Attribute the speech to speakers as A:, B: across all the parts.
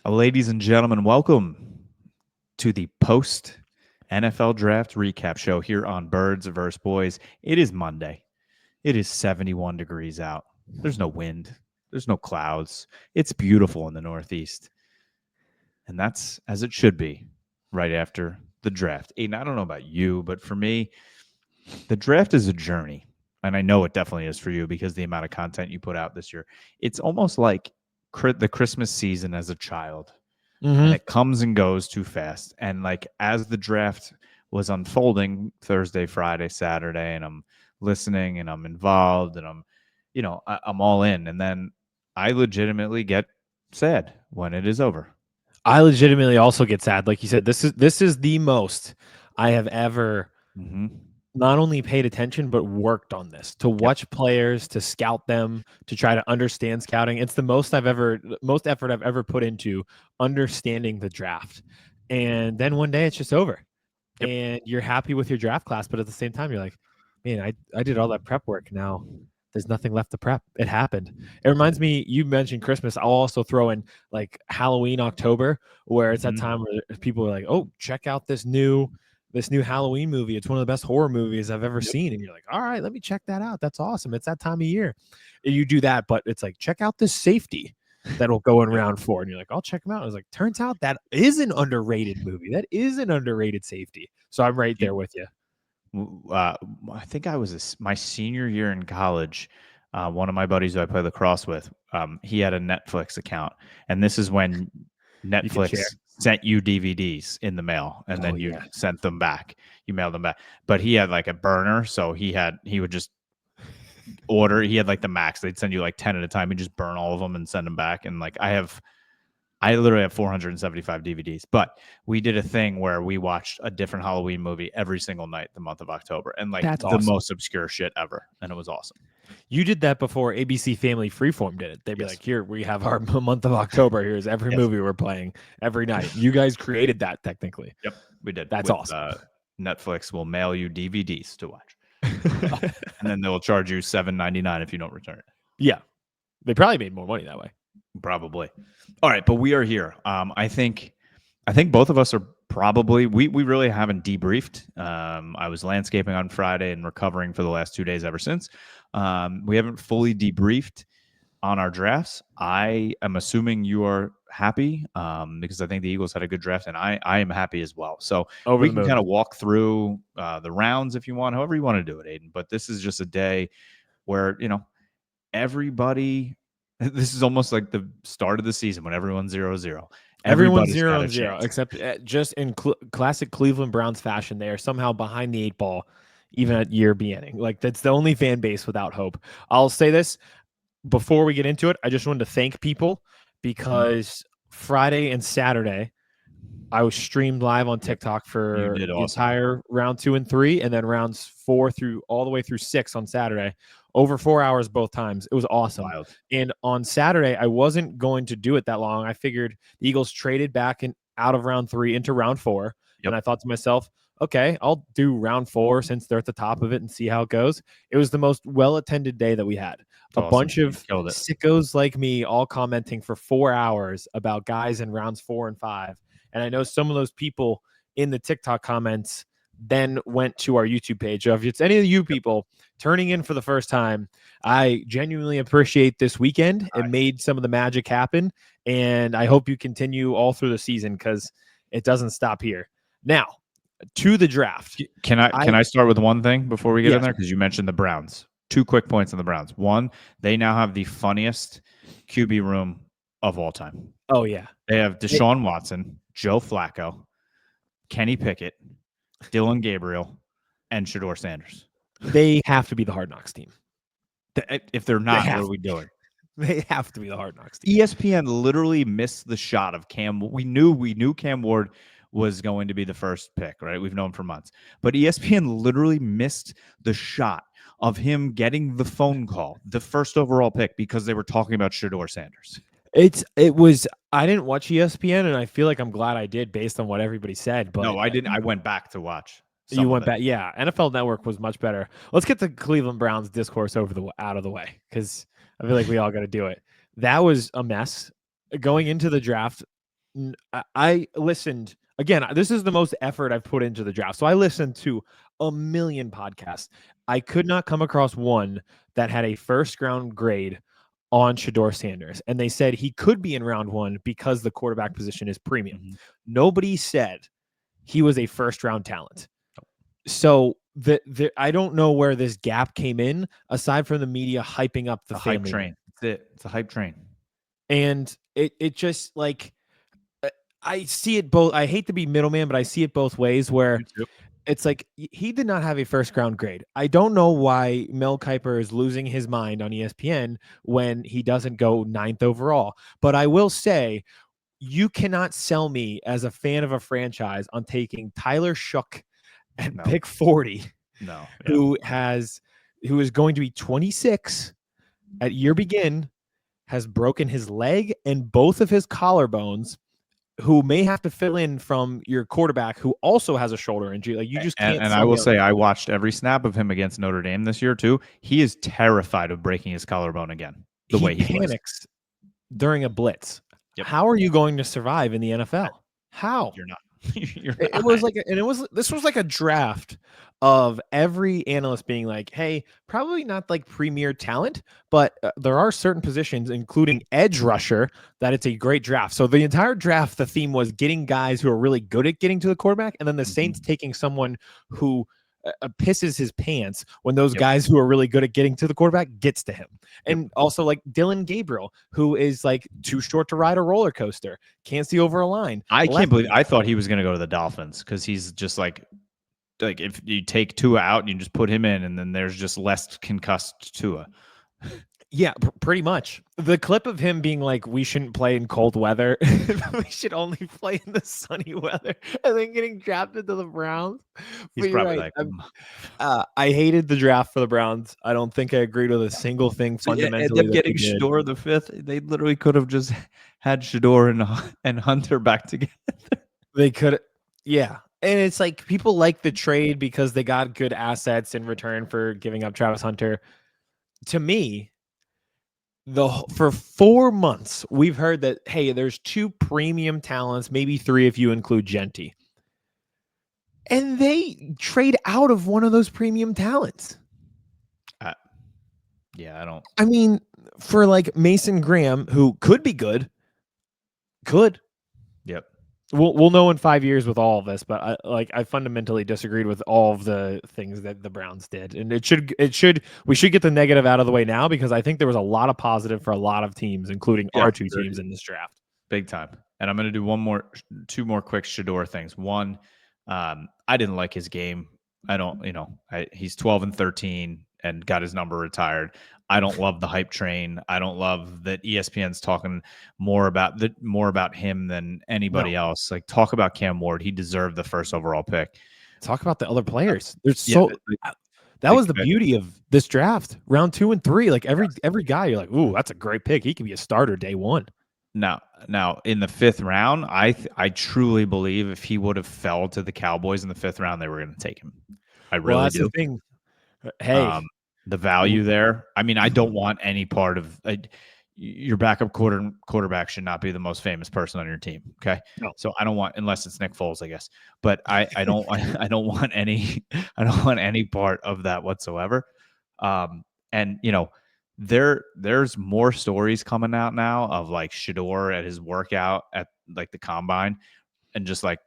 A: Ladies and gentlemen, welcome to the post NFL draft recap show here on Birds vs. Boys. It is Monday. It is 71 degrees out. There's no wind, there's no clouds. It's beautiful in the Northeast. And that's as it should be right after the draft. Aiden, I don't know about you, but for me, the draft is a journey. And I know it definitely is for you because the amount of content you put out this year. It's almost like the Christmas season as a child, and it comes and goes too fast. And like as the draft was unfolding Thursday, Friday, Saturday, and I'm listening and I'm involved and I'm all in. And then I legitimately get sad when it is over.
B: I legitimately also get sad. Like you said, this is the most I have ever not only paid attention but worked on this to watch players, to scout them, to try to understand scouting. It's the most effort I've ever put into understanding the draft. And then one day it's just over. And you're happy with your draft class, but at the same time you're like, man, I did all that prep work. Now there's nothing left to prep. It happened. It reminds me, you mentioned Christmas. I'll also throw in like Halloween, October, where it's that time where people are like, oh, check out this new Halloween movie. It's one of the best horror movies I've ever seen. And you're like, all right, let me check that out. That's awesome. It's that time of year. And you do that, but it's like, check out this safety that'll go in round 4. And you're like, I'll check them out. I was like, turns out that is an underrated movie. That is an underrated safety. So I'm right there with you.
A: I think I was my senior year in college. One of my buddies who I play lacrosse with, he had a Netflix account, and this is when Netflix sent you DVDs in the mail, and then you sent them back. You mailed them back, but he had like a burner, so he would just order. He had like the max. They'd send you like 10 at a time. He'd just burn all of them and send them back. And like I literally have 475 DVDs, but we did a thing where we watched a different Halloween movie every single night the month of October, and like
B: That's
A: the
B: awesome.
A: most obscure shit ever, and it was awesome.
B: You did that before ABC Family Freeform did it. They'd be like, here, we have our month of October. Here's every movie we're playing every night. You guys created that technically.
A: Yep, we did.
B: That's awesome.
A: Netflix will mail you DVDs to watch, and then they'll charge you $7.99 if you don't return it.
B: Yeah, they probably made more money that way.
A: Probably. All right, but we are here. I think both of us are probably we really haven't debriefed. I was landscaping on Friday and recovering for the last 2 days ever since. We haven't fully debriefed on our drafts. I am assuming you are happy because I think the Eagles had a good draft, and I am happy as well. So we can kind of walk through the rounds if you want, however you want to do it, Aiden. But this is just a day where everybody. This is almost like the start of the season when everyone's 0-0.
B: Everyone's 0-0, except just in classic Cleveland Browns fashion, they are somehow behind the 8 ball, even at year beginning. Like, that's the only fan base without hope. I'll say this before we get into it. I just wanted to thank people because Friday and Saturday, I was streamed live on TikTok for the entire round 2 and 3, and then rounds 4 through all the way through 6 on Saturday. Over 4 hours both times. It was awesome. Wild. And on Saturday, I wasn't going to do it that long. I figured the Eagles traded back out of round 3 into round 4. And I thought to myself, okay, I'll do round 4 since they're at the top of it and see how it goes. It was the most well-attended day that we had. Bunch of sickos like me all commenting for 4 hours about guys in rounds 4 and 5. And I know some of those people in the TikTok comments then went to our YouTube page. So if it's any of you people turning in for the first time, I genuinely appreciate this weekend. It made some of the magic happen, and I hope you continue all through the season because it doesn't stop here. Now, to the draft.
A: Can I start with one thing before we get in there? Because you mentioned the Browns. 2 quick points on the Browns. One, they now have the funniest QB room of all time.
B: Oh, yeah.
A: They have Deshaun Watson, Joe Flacco, Kenny Pickett, Dylan Gabriel, and Shedeur Sanders.
B: They have to be the Hard Knocks team.
A: If they're not, what are we doing?
B: They have to be the Hard Knocks team.
A: ESPN literally missed the shot of Cam. We knew Cam Ward was going to be the first pick, right? We've known for months. But ESPN literally missed the shot of him getting the phone call, the first overall pick, because they were talking about Shedeur Sanders.
B: I didn't watch ESPN, and I feel like I'm glad I did based on what everybody said. But
A: no, I didn't. I went back to watch.
B: You went back. Yeah. NFL Network was much better. Let's get the Cleveland Browns discourse out of the way because I feel like we all got to do it. That was a mess. Going into the draft, I listened again. This is the most effort I've put into the draft. So I listened to a million podcasts. I could not come across one that had a first round grade on Shador Sanders. And they said he could be in round one because the quarterback position is premium.
A: Mm-hmm.
B: Nobody said he was a first round talent. So I don't know where this gap came in aside from the media hyping up the
A: hype train. It's a hype train.
B: And it just like, I see it both. I hate to be middleman, but I see it both ways where it's like he did not have a first round grade. I don't know why Mel Kiper is losing his mind on ESPN when he doesn't go 9th overall. But I will say, you cannot sell me as a fan of a franchise on taking Tyler Shough at pick 40.
A: No.
B: Who is going to be 26 at year begin, has broken his leg and both of his collarbones, who may have to fill in from your quarterback who also has a shoulder injury. Like, you just can't.
A: And I will say, I watched every snap of him against Notre Dame this year too. He is terrified of breaking his collarbone again. The way he
B: panics during a blitz.
A: Yep.
B: How are you going to survive in the NFL? How?
A: You're not. You're
B: not. This was like a draft of every analyst being like, hey, probably not like premier talent, but there are certain positions, including edge rusher, that it's a great draft. So the entire draft, the theme was getting guys who are really good at getting to the quarterback, and then the Saints taking someone who pisses his pants when those guys who are really good at getting to the quarterback gets to him. And also like Dylan Gabriel, who is like too short to ride a roller coaster, can't see over a line.
A: I can't believe I thought he was going to go to the Dolphins because he's just like if you take Tua out and you just put him in, and then there's just less concussed Tua.
B: Yeah, pretty much. The clip of him being like, we shouldn't play in cold weather. We should only play in the sunny weather, and then getting drafted to the Browns.
A: He's probably right.
B: I hated the draft for the Browns. I don't think I agreed with a single thing fundamentally.
A: And them getting Shador the 5th, they literally could have just had Shador and Hunter back together.
B: They could, yeah. And it's like people like the trade because they got good assets in return for giving up Travis Hunter. To me, for 4 months, we've heard that, hey, there's 2 premium talents, maybe 3 if you include Genty. And they trade out of one of those premium talents.
A: I
B: mean, for like Mason Graham, who could be good.
A: Yep.
B: We'll know in 5 years with all of this, but I fundamentally disagreed with all of the things that the Browns did, and we should get the negative out of the way now, because I think there was a lot of positive for a lot of teams, including our 2 teams in this draft.
A: Big time. And I'm going to do 2 more quick Shador things. One, I didn't like his game. He's 12-13 and got his number retired. I don't love the hype train. I don't love that ESPN's talking more about him than anybody else. Like, talk about Cam Ward. He deserved the first overall pick.
B: Talk about the other players. That was the beauty of this draft. Round 2 and 3, like every guy, you're like, ooh, that's a great pick. He could be a starter day 1.
A: Now in the 5th round, I truly believe if he would have fell to the Cowboys in the 5th round, they were going to take him. I really do.
B: The thing. Hey,
A: the value there. I mean, I don't want any part of your backup quarterback should not be the most famous person on your team. Okay.
B: No.
A: So I don't want, unless it's Nick Foles, I guess, but I don't want any part of that whatsoever. And there's more stories coming out now of like Shador at his workout at like the combine, and just like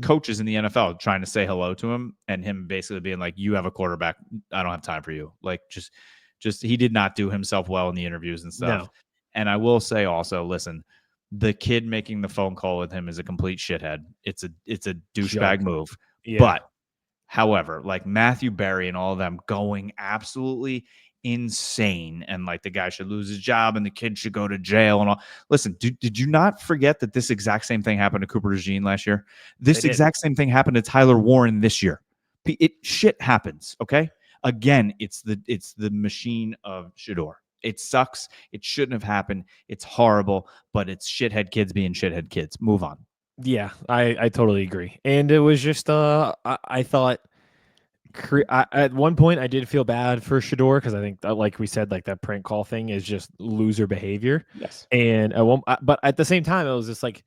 A: coaches in the NFL trying to say hello to him, and him basically being like, you have a quarterback, I don't have time for you. Like, just he did not do himself well in the interviews and stuff. No. And I will say also, listen, the kid making the phone call with him is a complete shithead. It's a douchebag move. Yeah. But however, like Matthew Berry and all of them going absolutely insane, and like the guy should lose his job and the kid should go to jail and all. Listen, did you not forget that this exact same thing happened to Cooper DeJean last year? This exact same thing happened to Tyler Warren this year. Shit happens, okay? Again, it's the machine of Shador. It sucks. It shouldn't have happened. It's horrible, but it's shithead kids being shithead kids. Move on.
B: Yeah, I totally agree. And it was just I thought at one point I did feel bad for Shador, because I think that, like we said, like that prank call thing is just loser behavior.
A: Yes.
B: And but at the same time, it was just like,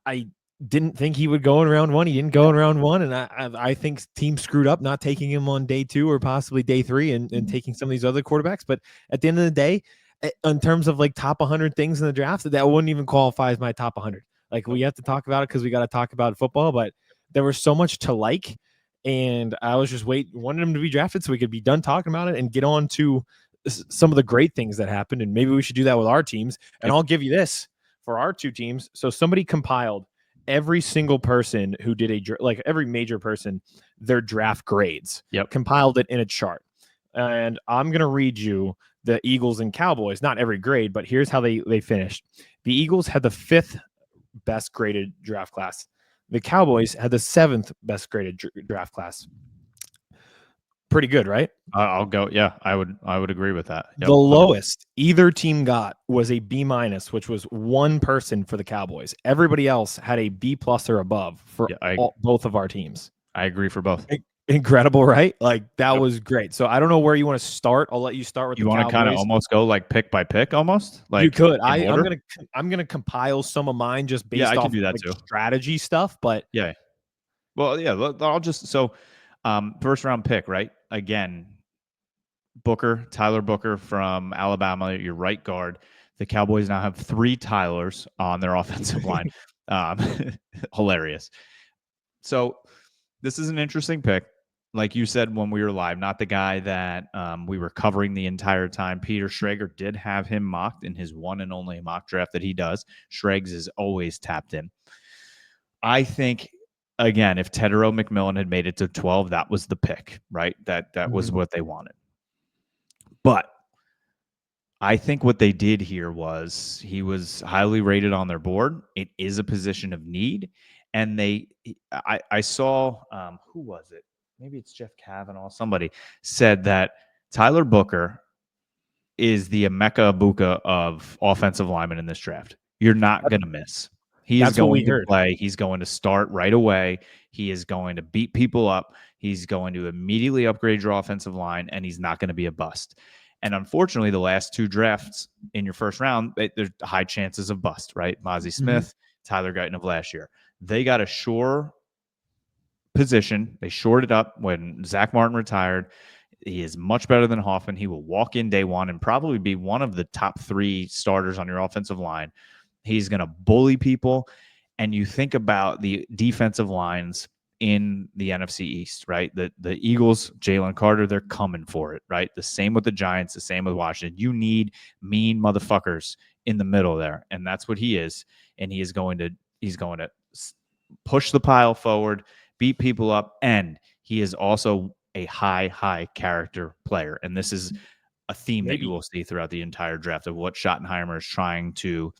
B: I didn't think he would go in round 1. He didn't go in round 1, and I think teams screwed up not taking him on day 2 or possibly day 3 and taking some of these other quarterbacks. But at the end of the day, in terms of like top 100 things in the draft, that wouldn't even qualify as my top 100. Like, we have to talk about it because we got to talk about football, but there was so much to like, and I was just wanted him to be drafted so we could be done talking about it and get on to some of the great things that happened. And maybe we should do that with our teams. And I'll give you this for our 2 teams. So somebody compiled every single person who did every major person, their draft grades, compiled it in a chart. And I'm going to read you the Eagles and Cowboys, not every grade, but here's how they finished. The Eagles had the 5th best graded draft class. The Cowboys had the 7th best graded draft class. Pretty good, right?
A: I'll go. Yeah, I would agree with that.
B: Yep. The lowest either team got was a B-, which was 1 person for the Cowboys. Everybody else had a B+ or above for both of our teams.
A: I agree for both.
B: Incredible, right? Like, that was great. So I don't know where you want to start. I'll let you start with.
A: You want to kind of almost go like pick by pick, almost. Like,
B: you could. I'm gonna compile some of mine just based off
A: I can do that too.
B: Strategy stuff, but
A: yeah. Well, yeah. I'll just first round pick, right? Again, Tyler Booker from Alabama, your right guard. The Cowboys now have 3 Tylers on their offensive line. Hilarious. So this is an interesting pick. Like you said when we were live, not the guy that we were covering the entire time. Peter Schrager did have him mocked in his one and only mock draft that he does. Schrags is always tapped in. I think, again, if Tedero McMillan had made it to 12, that was the pick, right? That was what they wanted. But I think what they did here was he was highly rated on their board. It is a position of need. And I saw, who was it? Maybe it's Jeff Kavanaugh. Somebody said that Tyler Booker is the Emeka Ibuka of offensive linemen in this draft. You're not going to miss. He is going to play. He's going to start right away. He is going to beat people up. He's going to immediately upgrade your offensive line, and he's not going to be a bust. And unfortunately, the last 2 drafts in your first round, there's high chances of bust, right? Mozzie Smith, Tyler Guyton of last year. They got a sure position. They shored it up when Zach Martin retired. He is much better than Hoffman. He will walk in day 1 and probably be one of the top 3 starters on your offensive line. He's going to bully people. And you think about the defensive lines in the NFC East, right? The Eagles, Jalen Carter, they're coming for it, right? The same with the Giants, the same with Washington. You need mean motherfuckers in the middle there, and that's what he is. And he's going to push the pile forward, beat people up, and he is also a high character player. And this is a theme that you will see throughout the entire draft of what Schottenheimer is trying to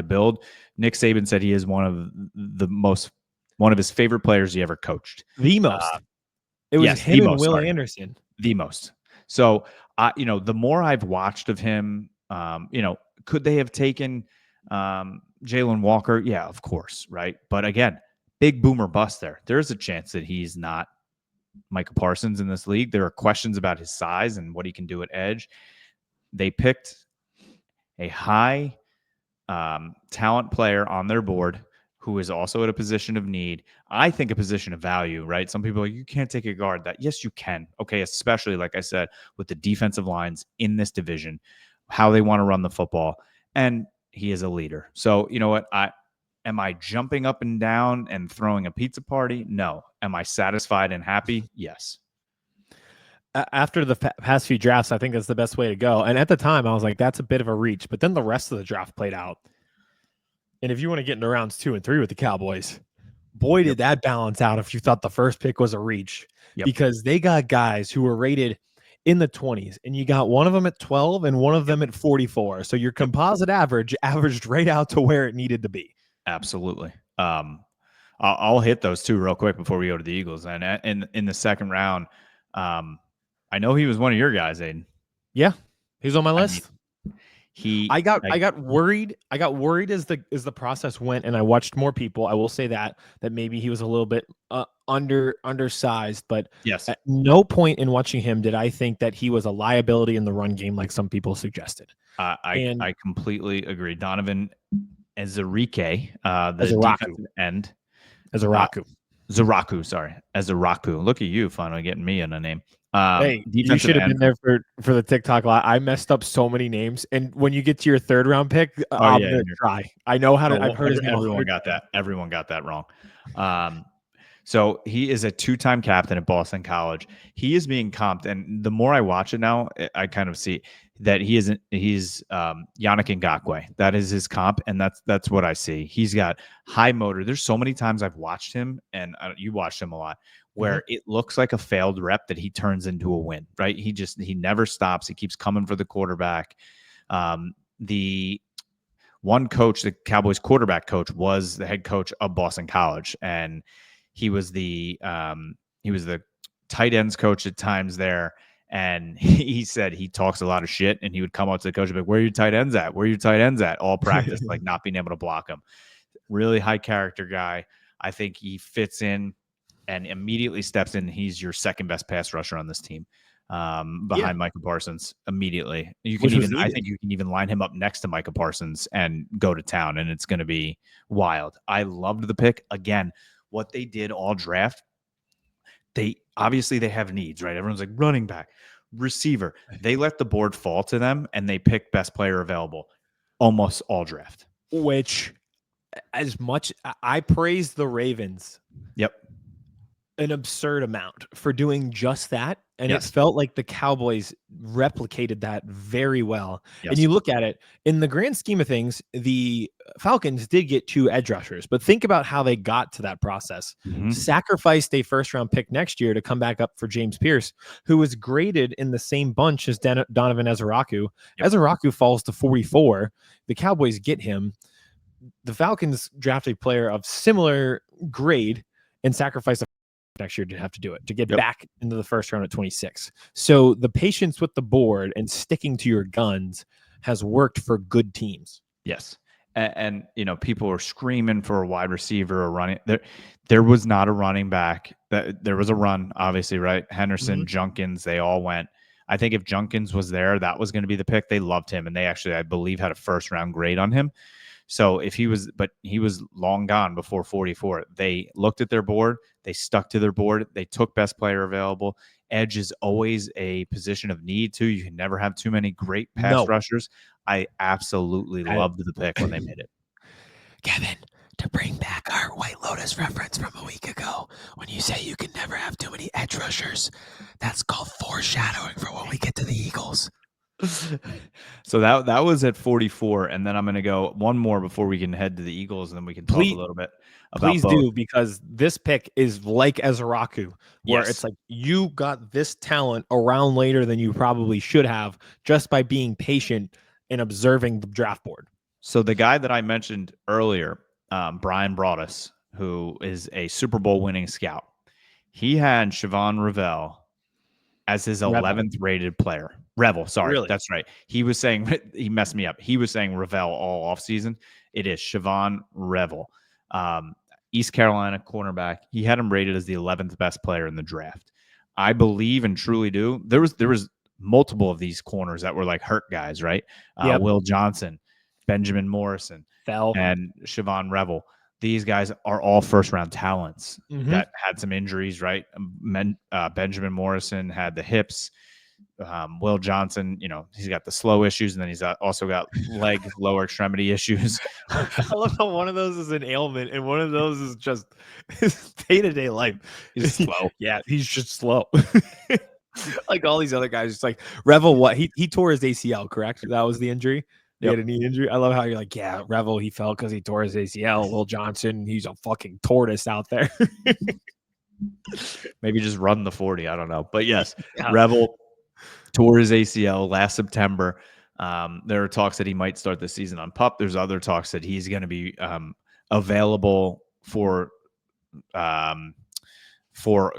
A: build. Nick Saban said he is one of his favorite players he ever coached.
B: The most. It was him and Will Anderson.
A: The most. So, the more I've watched of him, could they have taken Jalen Walker? Yeah, of course, right? But again, big boomer bust there. There's a chance that he's not Micah Parsons in this league. There are questions about his size and what he can do at edge. They picked a high talent player on their board who is also at a position of need. I think a position of value, right? Some people are like, you can't take a guard that. Yes, you can. Okay, especially, like I said, with the defensive lines in this division, how they want to run the football. And he is a leader. So, you know what? Am I jumping up and down and throwing a pizza party? No. Am I satisfied and happy? Yes.
B: After the past few drafts, I think that's the best way to go. And at the time, I was like, that's a bit of a reach. But then the rest of the draft played out. And if you want to get into rounds 2 and 3 with the Cowboys, boy, did that balance out if you thought the first pick was a reach. Because they got guys who were rated in the 20s, and you got one of them at 12 and one of them at 44. So your composite averaged right out to where it needed to be.
A: Absolutely. I'll hit those 2 real quick before we go to the Eagles. And in the second round, I know he was one of your guys, Aiden.
B: Yeah, he's on my list. I got worried. I got worried as the process went, and I watched more people. I will say that maybe he was a little bit undersized, but
A: yes,
B: at no point in watching him did I think that he was a liability in the run game like some people suggested.
A: I completely agree. Donovan Ezerike, the
B: Ezeraku.
A: defensive end.
B: Ezeraku.
A: Zaraku, sorry. Ezeraku. Look at you finally getting me in a name.
B: Hey, you should have been there for the TikTok lot. I messed up so many names, and when you get to your 3rd round pick, I'm gonna try. I know how to. I've heard his name.
A: Everyone got that. Everyone got that wrong. So he is a 2-time captain at Boston College. He is being comped, and the more I watch it now, I kind of see that he's Yannick Ngakoue. That is his comp, and that's what I see. He's got high motor. There's so many times I've watched him, and you watched him a lot, where it looks like a failed rep that he turns into a win, right? He never stops. He keeps coming for the quarterback. The one coach, the Cowboys quarterback coach, was the head coach of Boston College, and he was the tight ends coach at times there. And he said he talks a lot of shit, and he would come out to the coach and be like, "Where are your tight ends at? Where are your tight ends at?" All practice, like not being able to block him. Really high character guy. I think he fits in and immediately steps in. He's your second best pass rusher on this team, behind Micah Parsons immediately. I think you can even line him up next to Micah Parsons and go to town, and it's going to be wild. I loved the pick. Again, what they did all draft, they have needs, right? Everyone's like running back, receiver. They let the board fall to them, and they pick best player available almost all draft.
B: Which, as much I praise the Ravens.
A: Yep.
B: An absurd amount for doing just that. And it felt like the Cowboys replicated that very well. Yes. And you look at it, in the grand scheme of things, the Falcons did get 2 edge rushers, but think about how they got to that process. Sacrificed a 1st-round pick next year to come back up for James Pierce, who was graded in the same bunch as Donovan Ezeraku. Ezeraku falls to 44. The Cowboys get him. The Falcons draft a player of similar grade and sacrifice a next year to have to do it, to get back into the 1st round at 26. So the patience with the board and sticking to your guns has worked for good teams.
A: Yes. And people are screaming for a wide receiver or running. There was not a running back. There was a run, obviously, right? Henderson, Junkins, they all went. I think if Junkins was there, that was going to be the pick. They loved him, and they actually, I believe, had a 1st-round grade on him. So he was long gone before 44. They looked at their board. They stuck to their board. They took best player available. Edge is always a position of need too. You can never have too many great pass rushers. I absolutely loved the pick when they made it.
B: Kevin, to bring back our White Lotus reference from a week ago, when you say you can never have too many edge rushers, that's called foreshadowing for when we get to the Eagles.
A: So that was at 44, and then I'm going to go one more before we can head to the Eagles, and then we can talk a little bit about
B: both. Do, because this pick is like Ezeraku, where it's like you got this talent around later than you probably should have just by being patient and observing the draft board.
A: So the guy that I mentioned earlier, Brian Broaddus, who is a Super Bowl winning scout, he had Siobhan Revel as his 11th rated player. Revel, sorry. Really? That's right. He was saying, he messed me up. He was saying Revel all offseason. It is Siobhan Revel. East Carolina cornerback. He had him rated as the 11th best player in the draft. I believe and truly do. There was multiple of these corners that were like hurt guys, right? Will Johnson, Benjamin Morrison, and Siobhan Revel. These guys are all 1st-round talents that had some injuries, right? Benjamin Morrison had the hips. Will Johnson, he's got the slow issues, and then he's also got lower extremity issues.
B: I love how one of those is an ailment, and one of those is just his day-to-day life.
A: He's slow.
B: Yeah, he's just slow. Like all these other guys, it's like Revel. What he tore his ACL, correct? That was the injury. He had a knee injury. I love how you're like, yeah, Revel, he fell because he tore his ACL. Will Johnson, he's a fucking tortoise out there.
A: Maybe just run the 40. I don't know. But yes, Revel tore his ACL last September. There are talks that he might start the season on PUP. There's other talks that he's going to be available for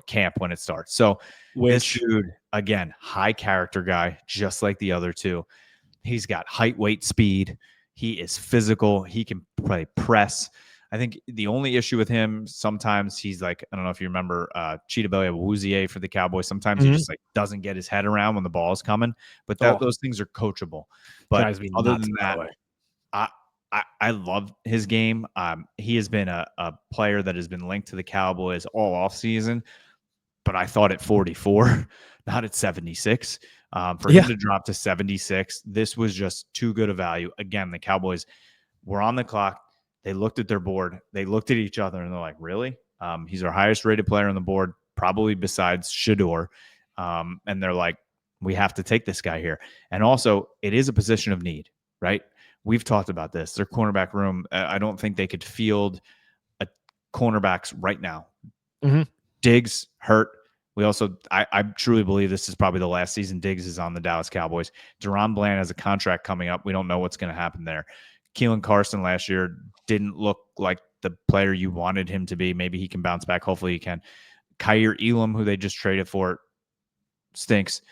A: camp when it starts. So this dude, again, high character guy, just like the other two. He's got height, weight, speed. He is physical. He can play press. I think the only issue with him, sometimes he's like, I don't know if you remember Chidobe Awuzie for the Cowboys. Sometimes he just doesn't get his head around when the ball is coming. But those things are coachable. But other than that, I love his game. He has been a player that has been linked to the Cowboys all offseason, but I thought at 44, not at 76. For him to drop to 76, this was just too good a value. Again, the Cowboys were on the clock. They looked at their board. They looked at each other, and they're like, really? He's our highest rated player on the board, probably besides Shador. And they're like, we have to take this guy here. And also, it is a position of need, right? We've talked about this. Their cornerback room, I don't think they could field a cornerbacks right now.
B: Mm-hmm.
A: Diggs hurt. We also, I truly believe this is probably the last season Diggs is on the Dallas Cowboys. Deron Bland has a contract coming up. We don't know what's going to happen there. Keelan Carson last year didn't look like the player you wanted him to be. Maybe he can bounce back. Hopefully he can. Kaiir Elam, who they just traded for, stinks.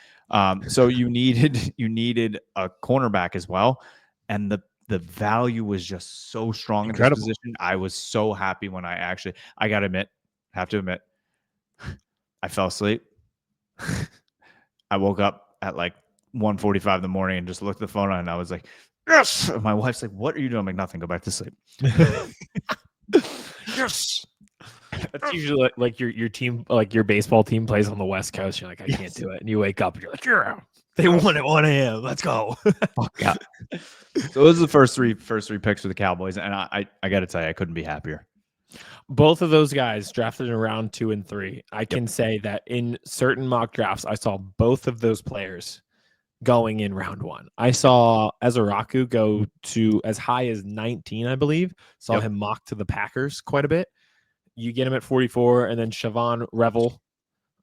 A: So you needed a cornerback as well. And the value was just so strong in this position. I was so happy when I got to have to admit, I fell asleep. I woke up at like 1:45 in the morning and just looked at the phone and I was like, yes. My wife's like, what are you doing? I'm like, nothing. Go back to sleep.
B: Yes. That's usually like your team, like your baseball team plays on the West Coast. You're like, I can't do it. And you wake up and you're like, yeah, they won at 1 a.m. Let's go.
A: Fuck yeah. So those are the first three picks for the Cowboys. And I got to tell you, I couldn't be happier.
B: Both of those guys drafted in round 2 and 3. I can say that in certain mock drafts, I saw both of those players going in round 1. I saw Ezaraku go to as high as 19, I believe. Saw him mocked to the Packers quite a bit. You get him at 44, and then Siobhan Revel,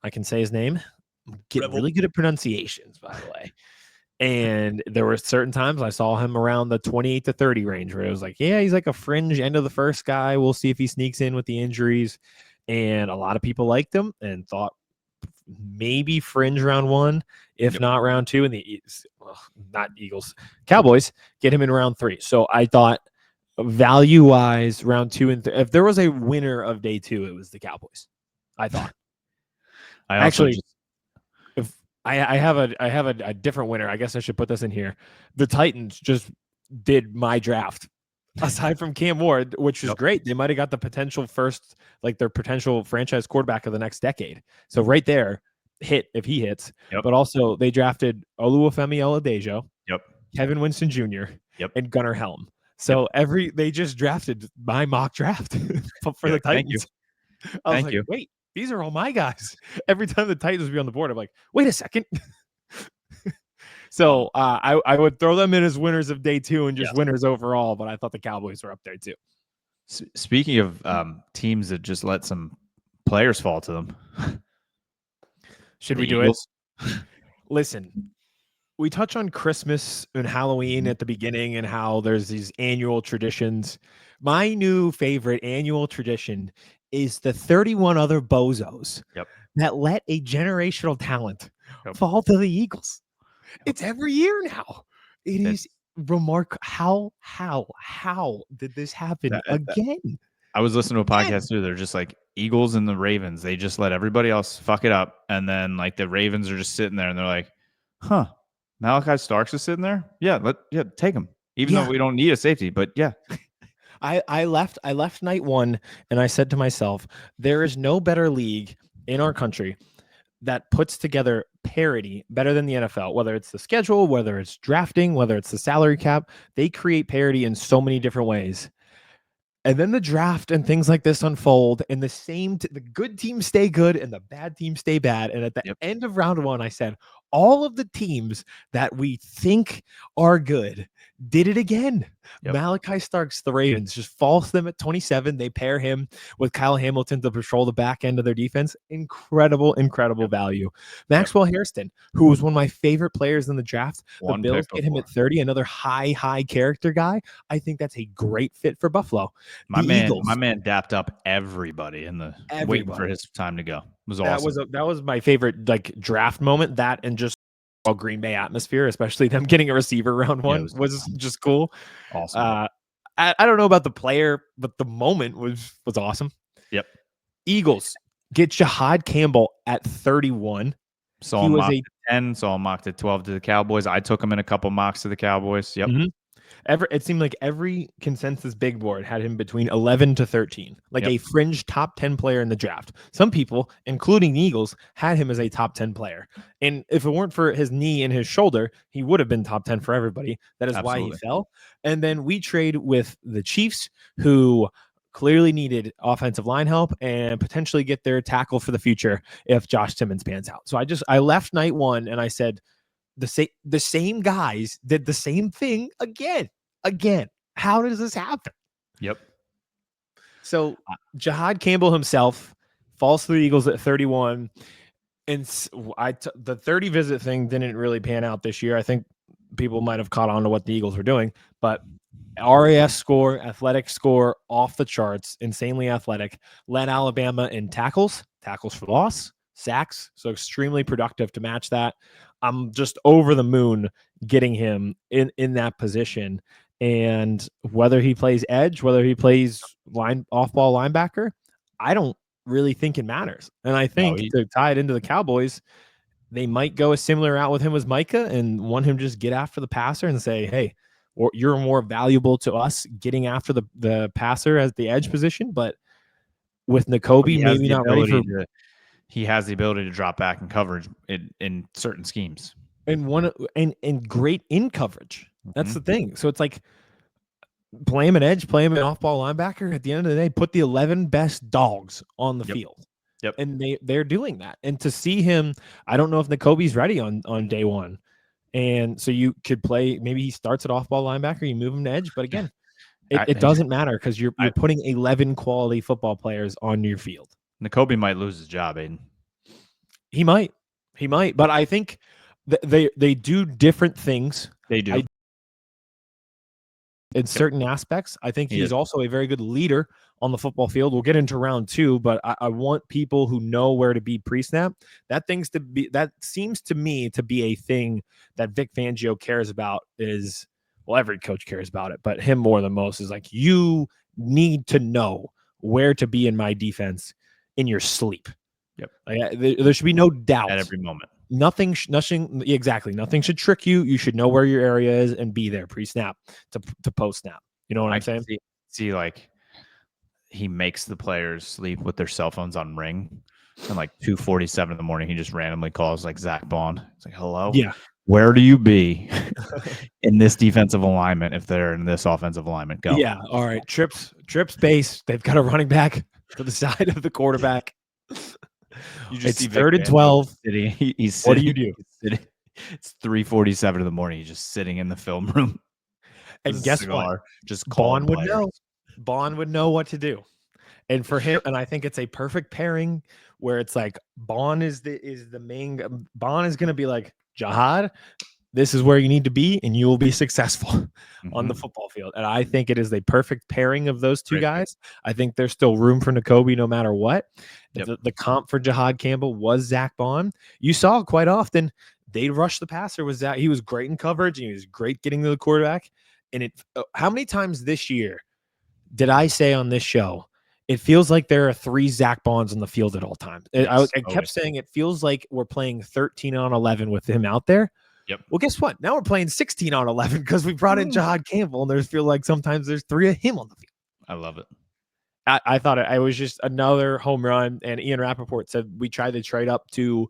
B: I can say his name. I'm getting really good at pronunciations, by the way. And there were certain times I saw him around the 28 to 30 range where it was like, yeah, he's like a fringe end of the first guy. We'll see if he sneaks in with the injuries. And a lot of people liked him and thought maybe fringe round 1, if not round 2. And the not Eagles, Cowboys get him in round 3. So I thought value-wise, round 2 and 3, if there was a winner of day 2, it was the Cowboys. I thought. I have a different winner. I guess I should put this in here. The Titans just did my draft. Aside from Cam Ward, which is great. They might have got the potential first, like their potential franchise quarterback of the next decade. So right there, hit if he hits. But also they drafted Oluwafemi Oladejo, Kevin Winston Jr., and Gunnar Helm. So they just drafted my mock draft for the Titans. I was like, wait, these are all my guys. Every time the Titans would be on the board, I'm like, wait a second. So I would throw them in as winners of day 2 and just winners overall, but I thought the Cowboys were up there too.
A: Speaking of teams that just let some players fall to them.
B: Should we do it? Listen, we touch on Christmas and Halloween at the beginning and how there's these annual traditions. My new favorite annual tradition is the 31 other bozos that let a generational talent fall to the Eagles. It's every year now. It is remarkable. How did this happen again?
A: I was listening to a podcast too. They're just like Eagles and the Ravens. They just let everybody else fuck it up. And then like the Ravens are just sitting there and they're like, huh, Malachi Starks is sitting there. Yeah. Take him. Even though we don't need a safety, but yeah.
B: I left night 1 and I said to myself, there is no better league in our country that puts together parity better than the NFL, whether it's the schedule, whether it's drafting, whether it's the salary cap. They create parity in so many different ways. And then the draft and things like this unfold, and the good teams stay good and the bad teams stay bad. And at the end of round 1, I said, all of the teams that we think are good did it again. Malachi Starks, the Ravens, just falls them at 27. They pair him with Kyle Hamilton to patrol the back end of their defense. Incredible value. Maxwell Hairston, who was one of my favorite players in the draft. The Bills get him at 30, another high character guy. I think that's a great fit for Buffalo.
A: My man dapped up everybody in the waiting for his time to go. It was awesome.
B: That was my favorite like draft moment. That and just Green Bay atmosphere, especially them getting a receiver round 1 was just cool.
A: Awesome.
B: I don't know about the player, but the moment was awesome. Eagles get Jihaad Campbell at 31.
A: Saw him mocked at 10, saw him mocked at 12 to the Cowboys. I took him in a couple mocks to the Cowboys.
B: It seemed like every consensus big board had him between 11 to 13, like a fringe top 10 player in the draft. Some people, including the Eagles, had him as a top 10 player. And if it weren't for his knee and his shoulder, he would have been top 10 for everybody. That is why he fell. And then we trade with the Chiefs, who clearly needed offensive line help and potentially get their tackle for the future if Josh Simmons pans out. So I left night one and I said, the same guys did the same thing again. How does this happen?
A: Yep.
B: So Jihaad Campbell himself falls to the Eagles at 31. And the 30 visit thing didn't really pan out this year. I think people might have caught on to what the Eagles were doing, but RAS score, athletic score, off the charts, insanely athletic, led Alabama in tackles for loss, sacks, so extremely productive to match that. I'm just over the moon getting him in that position. And whether he plays edge, whether he plays off-ball linebacker, I don't really think it matters. And I think to tie it into the Cowboys, they might go a similar route with him as Micah and want him to just get after the passer and say, hey, or you're more valuable to us getting after the passer as the edge position. But with Nakobe, maybe not ready for.
A: He has the ability to drop back in coverage in certain schemes.
B: And great in coverage. That's the thing. So it's like play him an edge, play him an off-ball linebacker. At the end of the day, put the 11 best dogs on the field.
A: Yep.
B: And they're doing that. And to see him, I don't know if Nakobe's ready on day one. And so you could play, maybe he starts at off-ball linebacker, you move him to edge. But again, it doesn't matter because you're putting 11 quality football players on your field.
A: Nakobe might lose his job, Aiden.
B: He might. But I think they do different things.
A: They do.
B: In certain aspects, I think he's also a very good leader on the football field. We'll get into round two, but I want people who know where to be pre-snap. That seems to me to be a thing that Vic Fangio cares about. Every coach cares about it, but him more than most is like, you need to know where to be in my defense in your sleep.
A: Yep.
B: Like, there should be no doubt
A: at every moment.
B: Nothing should trick you. You should know where your area is and be there pre-snap to post-snap. You know what I'm saying?
A: See, like, he makes the players sleep with their cell phones on ring. And like 2:47 in the morning, he just randomly calls like Zach Bond. It's like, hello?
B: Yeah.
A: Where do you be in this defensive alignment if they're in this offensive alignment? Go.
B: Yeah. All right. Trips base. They've got a running back to the side of the quarterback. It's 3rd and 12.
A: He's
B: what do you do?
A: It's 3:47 in the morning. He's just sitting in the film room.
B: And guess what?
A: Just
B: Bond would know. Bond would know what to do. And for him, and I think it's a perfect pairing where it's like Bond is the main. Bond is going to be like, Jihaad, this is where you need to be, and you will be successful on the football field. And I think it is the perfect pairing of those two guys. I think there's still room for Nakobe no matter what. Yep. The comp for Jihaad Campbell was Zach Bond. You saw quite often they rush the passer with Zach. He was great in coverage, and he was great getting to the quarterback. And how many times this year did I say on this show, it feels like there are 3 Zach Bonds on the field at all times? I kept saying it feels like we're playing 13 on 11 with him out there.
A: Yep.
B: Well, guess what? Now we're playing 16 on 11 because we brought in Jihaad Campbell, and there's feel like sometimes there's 3 of him on the field.
A: I love it.
B: I thought it was just another home run. And Ian Rappaport said we tried to trade up to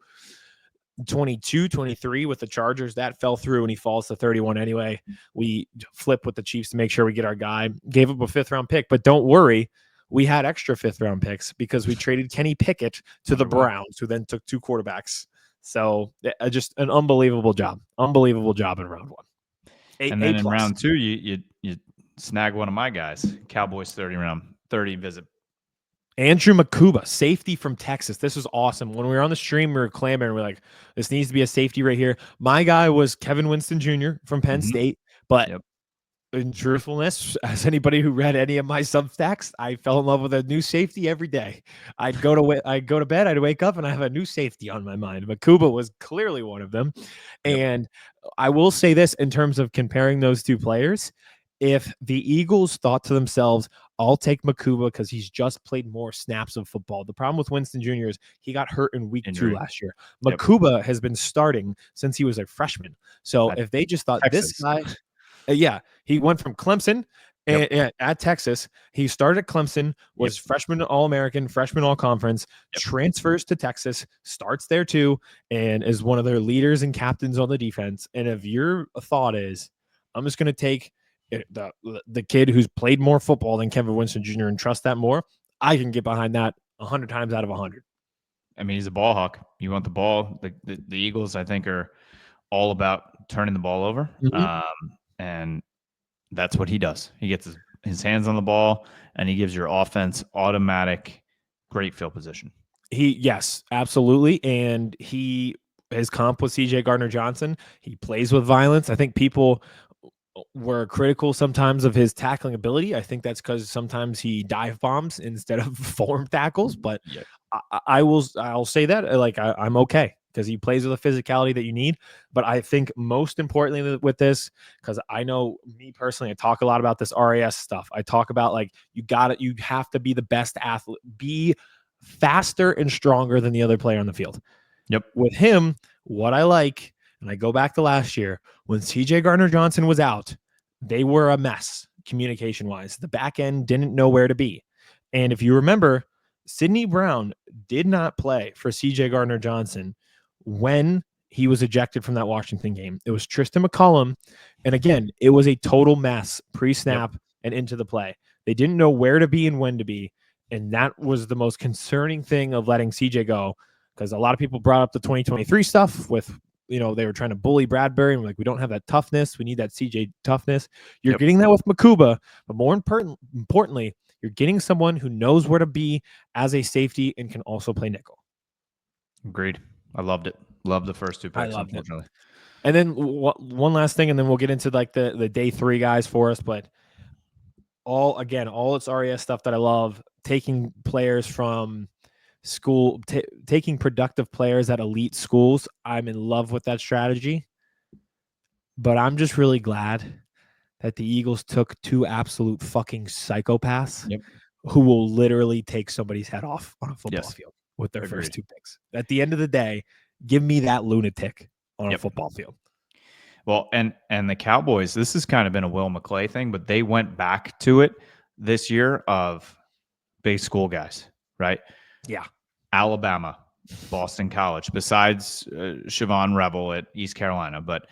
B: 22, 23 with the Chargers. That fell through, and he falls to 31 anyway. We flip with the Chiefs to make sure we get our guy. Gave up a 5th-round pick, but don't worry. We had extra 5th-round picks because we traded Kenny Pickett to the Browns, who then took 2 quarterbacks. So just an unbelievable job in round 1.
A: And then in round 2, you snag one of my guys, Cowboys 30 visit.
B: Andrew Makuba, safety from Texas. This was awesome. When we were on the stream, we were clamoring. We're like, this needs to be a safety right here. My guy was Kevin Winston Jr. from Penn State, but in truthfulness, as anybody who read any of my Substacks, I fell in love with a new safety every day. I'd go to bed, I'd wake up, and I have a new safety on my mind. Makuba was clearly one of them. Yep. And I will say this in terms of comparing those 2 players. If the Eagles thought to themselves, I'll take Makuba because he's just played more snaps of football. The problem with Winston Jr. is he got hurt in week 2 last year. Makuba has been starting since he was a freshman. So if they just thought this guy, Yeah, he went from Clemson at Texas. He started at Clemson, was freshman All-American, freshman All-Conference, transfers to Texas, starts there too, and is one of their leaders and captains on the defense. And if your thought is, I'm just going to take the kid who's played more football than Kevin Winston Jr. and trust that more, I can get behind that 100 times out of 100.
A: I mean, he's a ball hawk. You want the ball. The Eagles, I think, are all about turning the ball over. And that's what he does. He gets his hands on the ball, and he gives your offense automatic great field position.
B: Yes, absolutely. And his comp with CJ Gardner-Johnson, he plays with violence. I think people were critical sometimes of his tackling ability. I think that's because sometimes he dive bombs instead of form tackles. But I'll say that I'm okay because he plays with the physicality that you need. But I think most importantly with this, because I know me personally, I talk a lot about this RAS stuff. I talk about you have to be the best athlete, be faster and stronger than the other player on the field.
A: Yep.
B: With him, what I like, and I go back to last year when CJ Gardner-Johnson was out, they were a mess communication-wise. The back end didn't know where to be. And if you remember, Sidney Brown did not play for CJ Gardner-Johnson when he was ejected from that Washington game. It was Tristan McCollum. And again, it was a total mess pre-snap and into the play. They didn't know where to be and when to be. And that was the most concerning thing of letting CJ go, because a lot of people brought up the 2023 stuff with, they were trying to bully Bradbury and we don't have that toughness. We need that CJ toughness. You're getting that with Makuba, but more importantly, you're getting someone who knows where to be as a safety and can also play nickel.
A: Agreed. I loved it. Loved the first two picks, unfortunately.
B: And then one last thing, and then we'll get into the day 3 guys for us. But all it's RES stuff that I love, taking players from school, taking productive players at elite schools. I'm in love with that strategy. But I'm just really glad that the Eagles took 2 absolute fucking psychopaths who will literally take somebody's head off on a football field with their first 2 picks. At the end of the day, give me that lunatic on a football field.
A: Well, and the Cowboys, this has kind of been a Will McClay thing, but they went back to it this year of big school guys, right?
B: Yeah.
A: Alabama, Boston College, besides Siobhan Rebel at East Carolina, but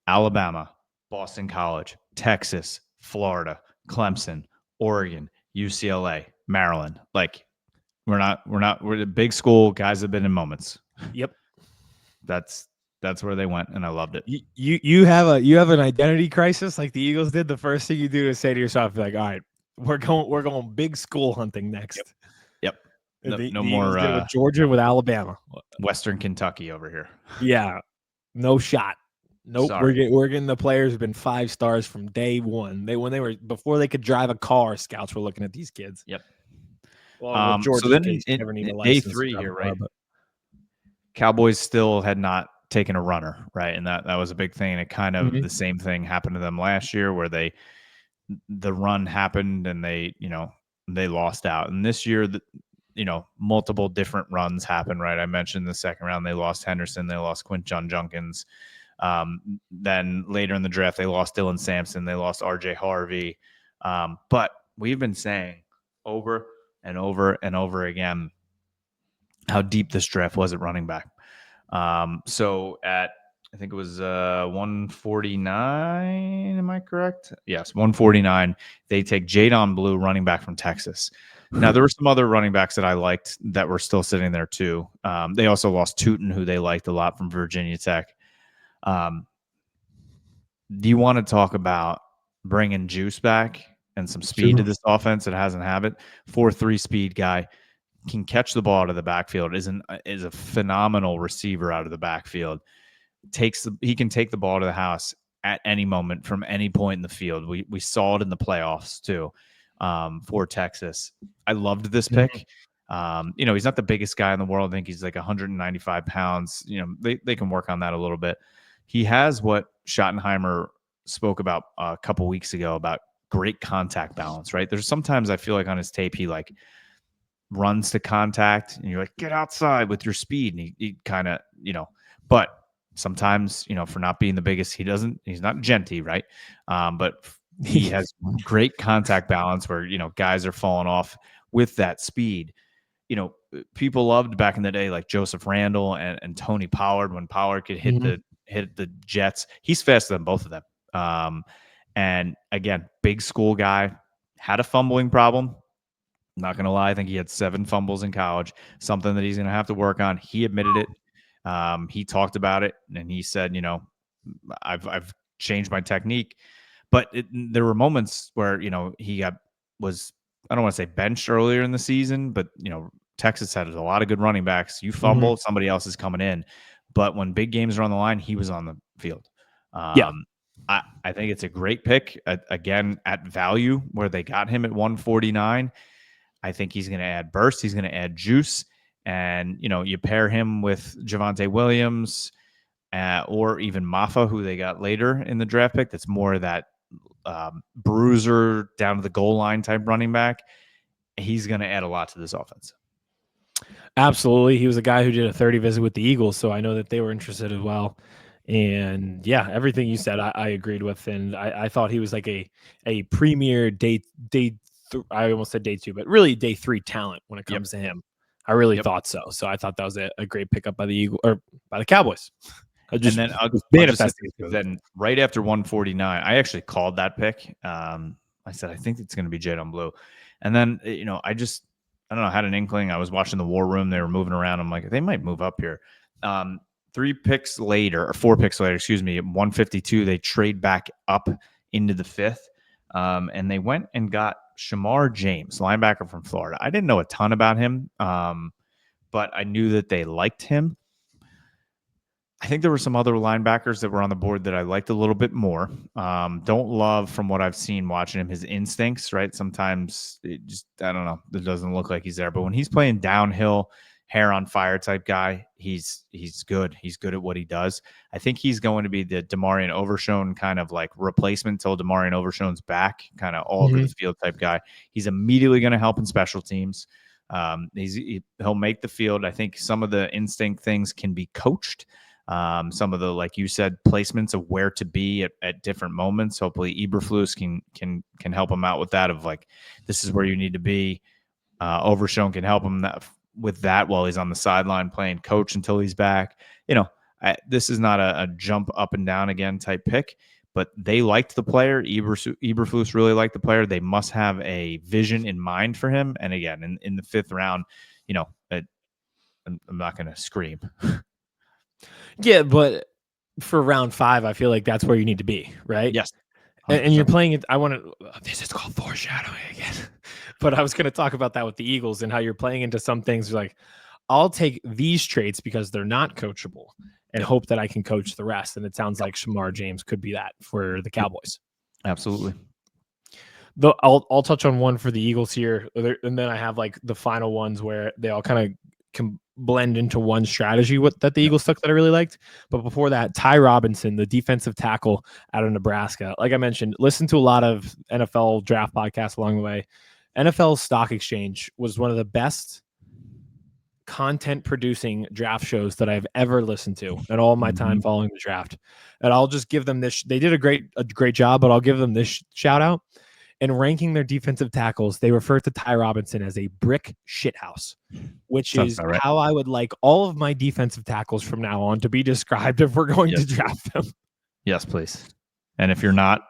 A: Alabama, Boston College, Texas, Florida, Clemson, Oregon, UCLA, Maryland. We're the big school guys have been in moments.
B: Yep.
A: That's where they went, and I loved it.
B: You have an identity crisis like the Eagles did. The first thing you do is say to yourself, like, all right, we're going big school hunting next.
A: Yep.
B: No
A: more
B: with Georgia, with Alabama,
A: Western Kentucky over here.
B: Yeah, no shot. Nope.
A: Sorry.
B: We're getting the players who've been 5 stars from day one. Before they could drive a car, scouts were looking at these kids.
A: Yep.
B: Well,
A: so then in day 3 here, right? Cowboys still had not taken a runner, right? And that was a big thing. And kind of the same thing happened to them last year, where the run happened and they lost out. And this year, multiple different runs happened, right? I mentioned the second round, they lost Henderson, they lost Quinton Junkins. Then later in the draft, they lost Dylan Sampson, they lost RJ Harvey. But we've been saying over and over and over again how deep this draft was at running back. So at, I think it was 149, am I correct? Yes, 149. They take Jadon Blue, running back from Texas. Now, there were some other running backs that I liked that were still sitting there too. They also lost Tootin, who they liked a lot, from Virginia Tech. Do you want to talk about bringing juice back and some speed to this offense that hasn't had it? 4.3 speed guy, can catch the ball out of the backfield, is a phenomenal receiver out of the backfield. He can take the ball to the house at any moment from any point in the field. We saw it in the playoffs too, for Texas. I loved this pick. He's not the biggest guy in the world. I think he's like 195 pounds. They can work on that a little bit. He has what Schottenheimer spoke about a couple weeks ago about great contact balance, right? There's sometimes I feel like on his tape, he runs to contact and you're like, get outside with your speed. And he kind of, but sometimes, for not being the biggest, he's not genty, right? But he has great contact balance where, guys are falling off with that speed. People loved back in the day, like Joseph Randle and Tony Pollard, when Pollard could hit the jets. He's faster than both of them. And again, big school guy, had a fumbling problem. Not going to lie. I think he had 7 fumbles in college, something that he's going to have to work on. He admitted it. He talked about it, and he said, I've changed my technique. But there were moments where, he was, I don't want to say benched earlier in the season, but, Texas had a lot of good running backs. You fumble, somebody else is coming in. But when big games are on the line, he was on the field. I think it's a great pick, again, at value where they got him at 149. I think he's going to add burst. He's going to add juice. And, you pair him with Javonte Williams or even Maffa, who they got later in the draft pick. That's more of that bruiser down to the goal line type running back. He's going to add a lot to this offense.
B: Absolutely. He was a guy who did a 30 visit with the Eagles, so I know that they were interested as well. And yeah, everything you said, I agreed with. And I thought he was like a premier I almost said day 2, but really day 3 talent when it comes to him. I really thought so. So I thought that was a great pickup by the Eagles or by the Cowboys.
A: Then right after 149, I actually called that pick. I said, I think it's going to be Jadon Blue. And then, I don't know, had an inkling. I was watching the War Room. They were moving around. I'm like, they might move up here. 4 picks later, at 152, they trade back up into the 5th. And they went and got Shamar James, linebacker from Florida. I didn't know a ton about him, but I knew that they liked him. I think there were some other linebackers that were on the board that I liked a little bit more. Don't love, from what I've seen watching him, his instincts, right? Sometimes it just, I don't know, it doesn't look like he's there. But when he's playing downhill, hair on fire type guy, he's good. He's good at what he does. I think he's going to be the DeMarion Overshown kind of like replacement till DeMarion Overshown's back, kind of all over the field type guy. He's immediately going to help in special teams. He'll make the field. I think some of the instinct things can be coached. Some of the, like you said, placements of where to be at different moments. Hopefully Eberflus can help him out with that, of like, this is where you need to be. Overshown can help him with that while he's on the sideline playing coach until he's back. This is not a jump up and down again type pick, but they liked the player. Eberflus really liked the player. They must have a vision in mind for him. And again, in the 5th round, I'm not going to scream.
B: Yeah, but for round 5, I feel like that's where you need to be, right?
A: Yes.
B: And you're playing it. This is called foreshadowing again. But I was going to talk about that with the Eagles and how you're playing into some things. Like, I'll take these traits because they're not coachable and hope that I can coach the rest. And it sounds like Shamar James could be that for the Cowboys.
A: Absolutely.
B: I'll touch on one for the Eagles here. And then I have like the final ones where they all kind of can blend into one strategy that the Eagles took that I really liked. But before that, Ty Robinson, the defensive tackle out of Nebraska. Like I mentioned, listen to a lot of NFL draft podcasts along the way. NFL Stock Exchange was one of the best content producing draft shows that I've ever listened to in all my time following the draft. And I'll just give them this. They did a great job, but I'll give them this shout out. In ranking their defensive tackles, they refer to Ty Robinson as a brick shithouse, which is how I would like all of my defensive tackles from now on to be described if we're going to draft them.
A: Yes, please. And if you're not,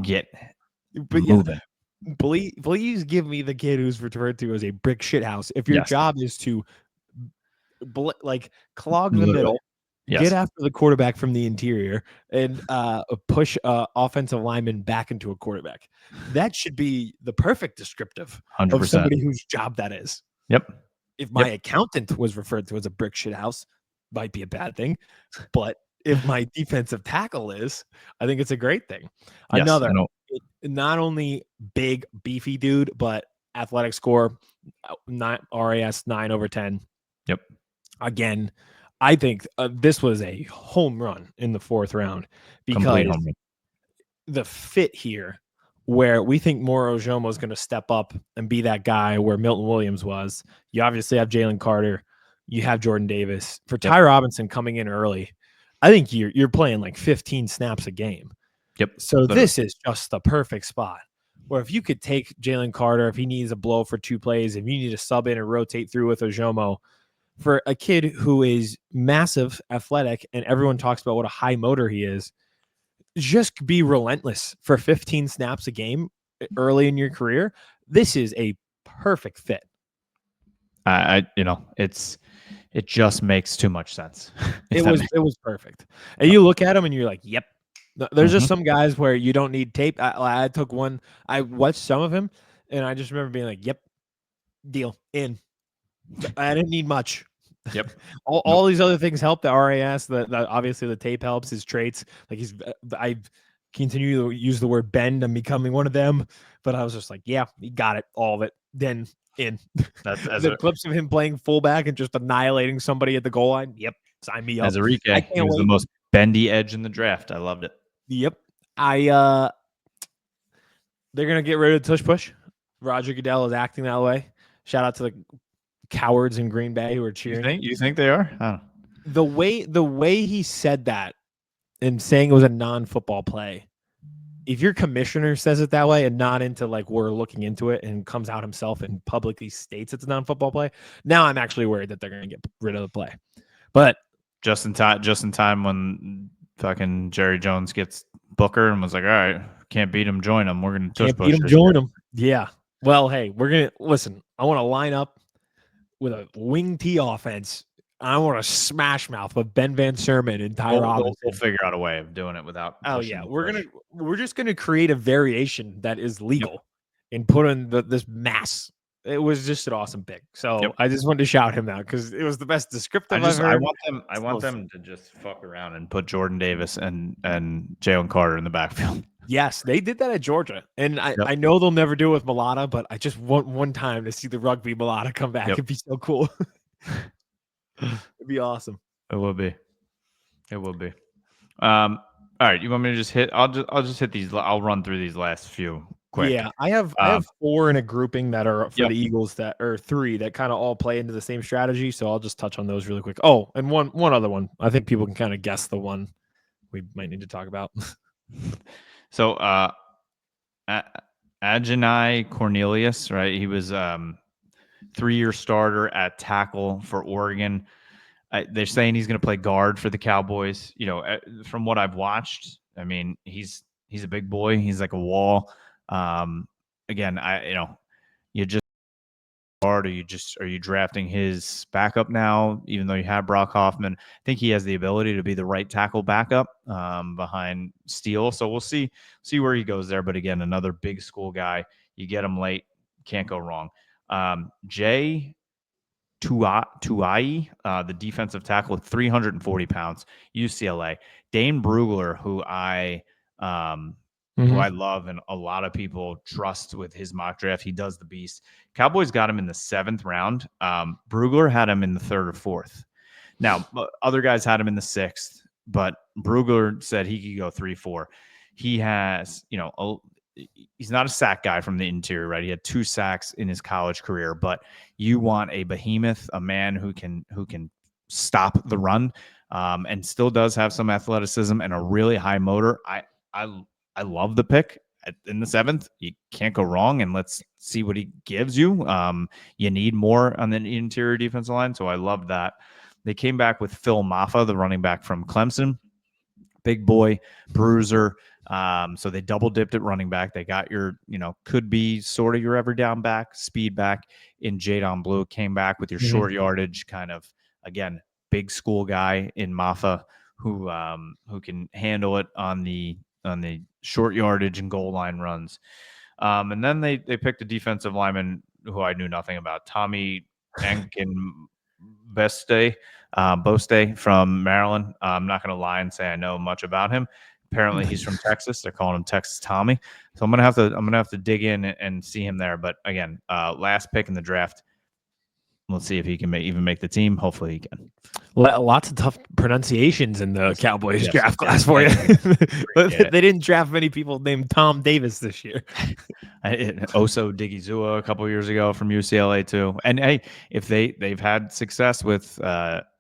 A: get moving.
B: Please give me the kid who's referred to as a brick shithouse. If your job is to clog the middle, get after the quarterback from the interior, and push offensive lineman back into a quarterback, that should be the perfect descriptive
A: 100%.
B: Of somebody whose job that is.
A: Yep.
B: If my accountant was referred to as a brick shithouse, might be a bad thing, but if my defensive tackle is, I think it's a great thing.
A: Yes,
B: Not only big, beefy dude, but athletic score, RAS 9/10.
A: Yep.
B: Again, I think this was a home run in the 4th round because the fit here, where we think Moro Ojomo is going to step up and be that guy where Milton Williams was. You obviously have Jalen Carter. You have Jordan Davis. For Ty Robinson coming in early, I think you're playing like 15 snaps a game.
A: Yep.
B: So
A: literally.
B: this is just the perfect spot where if you could take Jalen Carter, if he needs a blow for 2 plays, if you need to sub in and rotate through with Ojomo, for a kid who is massive, athletic, and everyone talks about what a high motor he is, just be relentless for 15 snaps a game early in your career. This is a perfect fit.
A: It just makes too much sense.
B: It was perfect. And you look at him and you're like, yep. There's just some guys where you don't need tape. I took one. I watched some of him, and I just remember being like, "Yep, deal in." I didn't need much.
A: Yep.
B: all these other things help. The RAS, the obviously the tape helps. His traits, like I continue to use the word bend. I'm becoming one of them. But I was just like, yeah, he got it, all of it. Then in the clips of him playing fullback and just annihilating somebody at the goal line. Yep, sign me up.
A: As a recap, he was the most bendy edge in the draft. I loved it.
B: Yep. They're gonna get rid of tush push. Roger Goodell is acting that way. Shout out to the cowards in Green Bay who are cheering.
A: You think they are? I don't know.
B: The way he said that and saying it was a non-football play. If your commissioner says it that way and not into like we're looking into it and comes out himself and publicly states it's a non-football play, now I'm actually worried that they're gonna get rid of the play. But
A: just in time when fucking Jerry Jones gets Booker and was like, all right, can't beat him, join him. We're gonna tush push.
B: Join him. Yeah. Well, hey, we're gonna listen. I want to line up with a wing T offense. I want to smash mouth with Ben Van Sermon and Ty Robinson.
A: We'll figure out a way of doing it without.
B: Oh yeah, we're just gonna create a variation that is legal and put in this mass. It was just an awesome pick. So I just wanted to shout him out because it was the best descriptive I've heard.
A: I want them to just fuck around and put Jordan Davis and Jalen Carter in the backfield.
B: Yes, they did that at Georgia. And I know they'll never do it with Mulata, but I just want one time to see the rugby Mulata come back. It'd be so cool. It'd be awesome.
A: It will be. All right, you want me to just hit? I'll just hit these. I'll run through these last few quick.
B: Yeah, I have 4 in a grouping that are for the Eagles that are 3 that kind of all play into the same strategy. So I'll just touch on those really quick. Oh, and one other one. I think people can kind of guess the one we might need to talk about.
A: So Agenai Cornelius, right? He was 3-year starter at tackle for Oregon. They're saying he's going to play guard for the Cowboys. You know, from what I've watched, I mean, he's a big boy. He's like a wall. Again, you just guard, are you drafting his backup now? Even though you have Brock Hoffman, I think he has the ability to be the right tackle backup behind Steele. So we'll see where he goes there. But again, another big school guy. You get him late, can't go wrong. Jay Tuai, the defensive tackle, 340 pounds, UCLA. Dane Brugler, who I love and a lot of people trust with his mock draft. He does the beast. Cowboys got him in the 7th round. Brugler had him in the 3rd or 4th. Now, other guys had him in the 6th, but Brugler said he could go 3-4. He has, he's not a sack guy from the interior, right? He had 2 sacks in his college career, but you want a behemoth, a man who can stop the run, and still does have some athleticism and a really high motor. I love the pick in the 7th. You can't go wrong, and let's see what he gives you. You need more on the interior defensive line, so I love that. They came back with Phil Maffa, the running back from Clemson. Big boy, bruiser. So they double dipped at running back. They got your, could be sort of your every down back, speed back in Jadon Blue. Came back with your short yardage kind of, again, big school guy in Maffa who can handle it on the short yardage and goal line runs. And then they picked a defensive lineman who I knew nothing about, Tommy Boste from Maryland. I'm not going to lie and say I know much about him. Apparently he's from Texas. They're calling him Texas Tommy. So I'm gonna have to dig in and see him there. But again, last pick in the draft, Let's see if he can even make the team. Hopefully he can.
B: Lots of tough pronunciations in the Cowboys draft class for you. They didn't draft many people named Tom Davis this year.
A: Oso Digizua a couple years ago from UCLA too. And hey, if they've had success with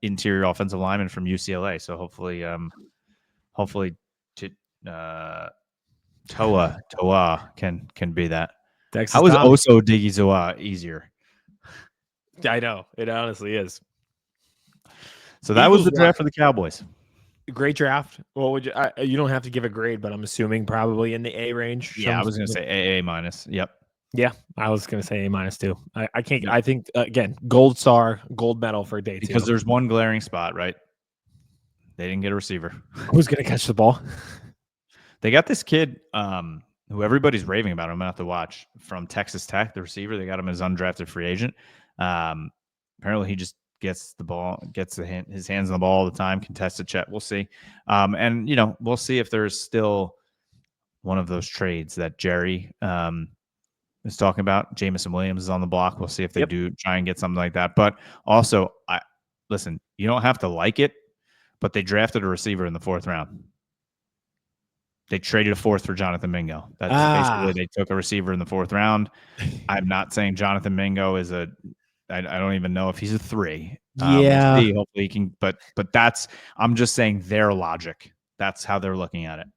A: interior offensive linemen from UCLA, so hopefully Toa can be that.
B: Texas
A: How is Oso Digizua easier?
B: I know it honestly is.
A: So that was the draft for the Cowboys.
B: Great draft. What would you? You don't have to give a grade, but I'm assuming probably in the A range.
A: Yeah, I was going to say A minus. Yep.
B: Yeah, I was going to say A minus too. I can't. I think again, gold star, gold medal for day 2.
A: Because there's one glaring spot, right? They didn't get a receiver.
B: Who's going to catch the ball?
A: They got this kid who everybody's raving about. I'm going to have to watch from Texas Tech, the receiver. They got him as undrafted free agent. Apparently, he just gets the ball, his hands on the ball all the time, contested chat. We'll see. And, we'll see if there's still one of those trades that Jerry is talking about. Jamison Williams is on the block. We'll see if they do try and get something like that. But also, listen, you don't have to like it, but they drafted a receiver in the 4th round. They traded a 4th for Jonathan Mingo. That's basically they took a receiver in the 4th round. I'm not saying Jonathan Mingo is I don't even know if he's a 3.
B: Yeah.
A: We'll see. Hopefully he can, but I'm just saying their logic. That's how they're looking at it.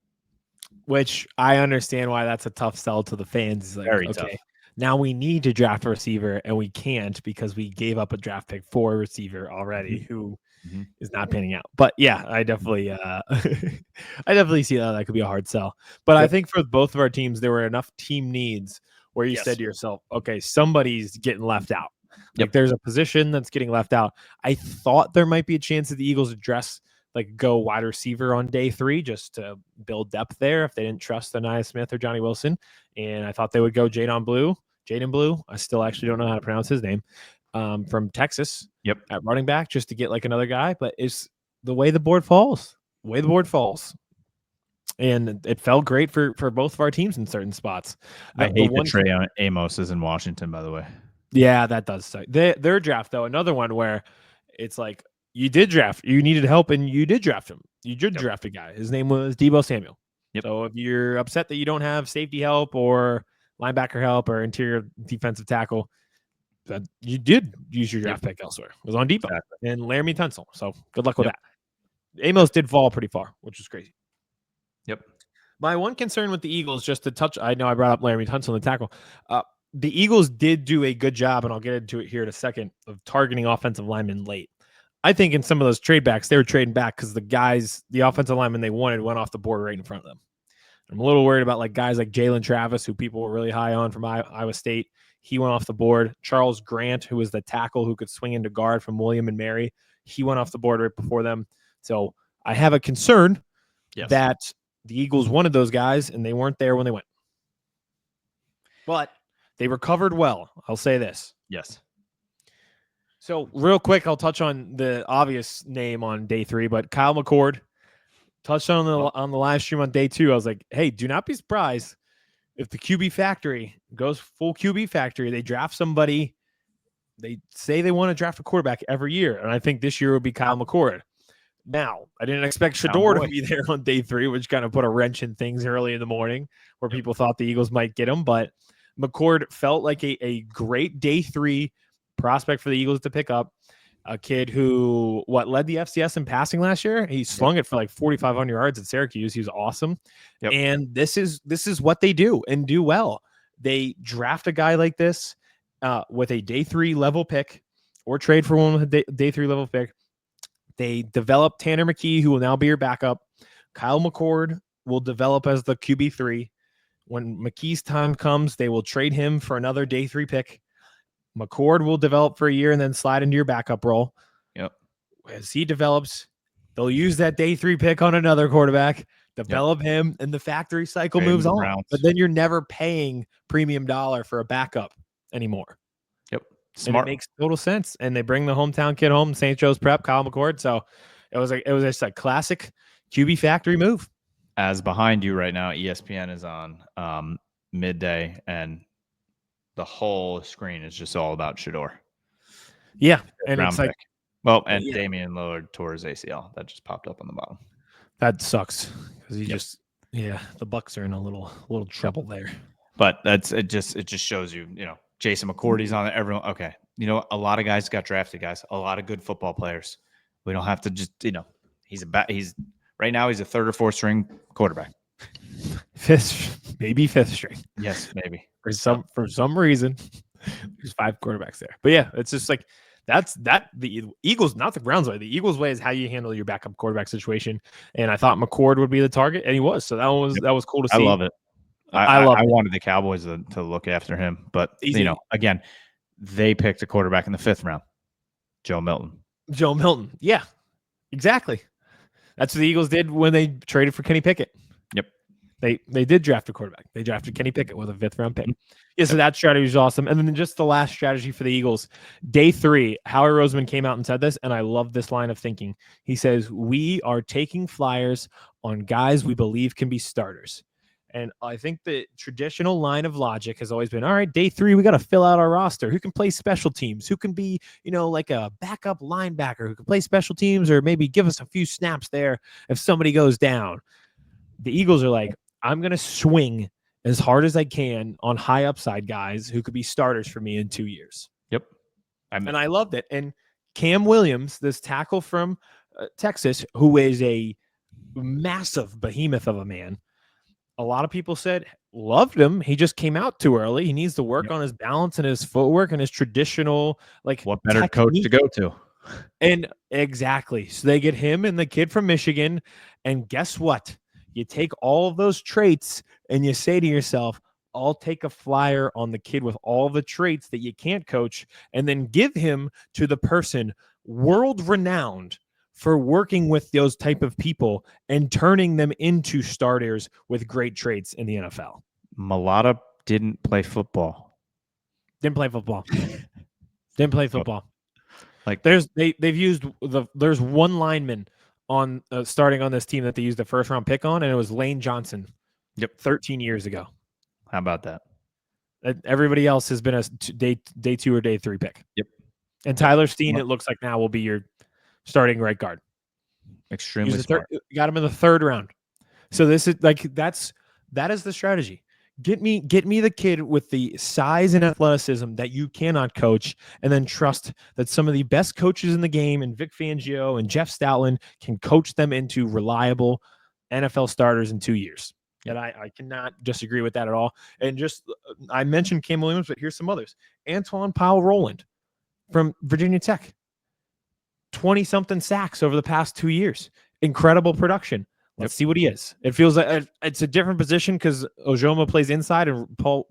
B: Which I understand why that's a tough sell to the fans. Like,
A: very tough.
B: Now we need to draft a receiver and we can't because we gave up a draft pick for a receiver already who is not panning out. But yeah, I definitely see that could be a hard sell. But I think for both of our teams, there were enough team needs where you said to yourself, okay, somebody's getting left out. Like there's a position that's getting left out. I thought there might be a chance that the Eagles address go wide receiver on day 3 just to build depth there if they didn't trust Anaya Smith or Johnny Wilson. And I thought they would go Jaden Blue. I still actually don't know how to pronounce his name. From Texas. At running back just to get another guy. But it's the way the board falls. And it felt great for both of our teams in certain spots.
A: I hate that Trey Amos is in Washington, by the way.
B: Yeah, that does suck. Their draft, though, another one where it's like you did draft, you needed help, and you did draft him. You did draft a guy. His name was Deebo Samuel. So if you're upset that you don't have safety help or linebacker help or interior defensive tackle, that you did use your draft pick elsewhere. It was on Deebo and Laramie Tunsil. So good luck with that. Amos did fall pretty far, which is crazy. My one concern with the Eagles, just to touch, I know I brought up Laramie Tunsil in the tackle. The Eagles did do a good job, and I'll get into it here in a second, of targeting offensive linemen late. I think in some of those trade backs, they were trading back because the offensive linemen they wanted went off the board right in front of them. I'm a little worried about guys like Jalen Travis, who people were really high on from Iowa State. He went off the board. Charles Grant, who was the tackle who could swing into guard from William and Mary, he went off the board right before them. So I have a concern that the Eagles wanted those guys, and they weren't there when they went. But they recovered well. I'll say this.
A: Yes.
B: So real quick, I'll touch on the obvious name on day 3, but Kyle McCord touched on the live stream on day 2. I was like, hey, do not be surprised if the QB factory goes full QB factory. They draft somebody. They say they want to draft a quarterback every year, and I think this year would be Kyle McCord. Now, I didn't expect Shador to be there on day 3, which kind of put a wrench in things early in the morning where people thought the Eagles might get him. But McCord felt like a great day 3 prospect for the Eagles to pick up. A kid who led the FCS in passing last year. He slung it for 4,500 yards at Syracuse. He was awesome. And this is what they do and do well. They draft a guy like this with a day 3 level pick or trade for one with a day 3 level pick. They develop Tanner McKee, who will now be your backup. Kyle McCord will develop as the QB3. When McKee's time comes, they will trade him for another day 3 pick. McCord will develop for a year and then slide into your backup role. As he develops, they'll use that day 3 pick on another quarterback, develop him, and the factory cycle moves on. But then you're never paying premium dollar for a backup anymore. Smart. And it makes total sense. And they bring the hometown kid home, St. Joe's Prep, Kyle McCord. So it was just a classic QB factory move.
A: As behind you right now, ESPN is on midday, and the whole screen is just all about Shador.
B: Yeah, and
A: round
B: it's like,
A: pick. Well, and
B: yeah,
A: Damian Lillard tore his ACL. That just popped up on the bottom.
B: that sucks because
A: Yep.
B: the Bucks are in a little trouble there.
A: But it just shows you, Jason McCourty's on it. Everyone, okay. A lot of guys got drafted, guys. A lot of good football players. We don't have to just, he's right now he's a third or fourth string quarterback.
B: Maybe fifth string.
A: Yes, maybe.
B: For some reason, there's 5 quarterbacks there. But yeah, it's just like the Eagles, not the Browns way. The Eagles way is how you handle your backup quarterback situation. And I thought McCord would be the target, and he was. So that was cool to see.
A: I love it.
B: I
A: wanted the Cowboys to look after him, but again, they picked a quarterback in the 5th round, Joe Milton.
B: Yeah, exactly. That's what the Eagles did when they traded for Kenny Pickett.
A: Yep.
B: They did draft a quarterback. They drafted Kenny Pickett with a 5th round pick. Yeah, so that strategy was awesome. And then just the last strategy for the Eagles, day 3, Howie Roseman came out and said this, and I love this line of thinking. He says, "We are taking flyers on guys we believe can be starters." And I think the traditional line of logic has always been, all right, day 3, we got to fill out our roster. Who can play special teams? Who can be, like a backup linebacker who can play special teams or maybe give us a few snaps there if somebody goes down? The Eagles are like, I'm going to swing as hard as I can on high upside guys who could be starters for me in 2 years.
A: Yep.
B: And I loved it. And Cam Williams, this tackle from Texas, who is a massive behemoth of a man, a lot of people said loved him. He just came out too early. He needs to work on his balance and his footwork and his traditional,
A: what better technique. Coach to go to?
B: And exactly. So they get him and the kid from Michigan. And guess what? You take all of those traits and you say to yourself, I'll take a flyer on the kid with all the traits that you can't coach and then give him to the person world renowned for working with those type of people and turning them into starters with great traits in the NFL.
A: Mailata didn't play football.
B: Didn't play football. Like there's one lineman on starting on this team that they used the 1st round pick on, and it was Lane Johnson.
A: Yep,
B: 13 years ago.
A: How about that?
B: Everybody else has been a day 2 or day 3 pick.
A: Yep.
B: And Tyler Steen, it looks like now will be your starting right guard.
A: Extremely smart.
B: Got him in the 3rd round. So this is like that is the strategy. Get me the kid with the size and athleticism that you cannot coach, and then trust that some of the best coaches in the game and Vic Fangio and Jeff Stoutland can coach them into reliable NFL starters in 2 years. And I cannot disagree with that at all. And just I mentioned Cam Williams, but here's some others. Antoine Powell-Roland from Virginia Tech. 20-something sacks over the past 2 years. Incredible production. Let's see what he is. It feels like it's a different position because Ojoma plays inside and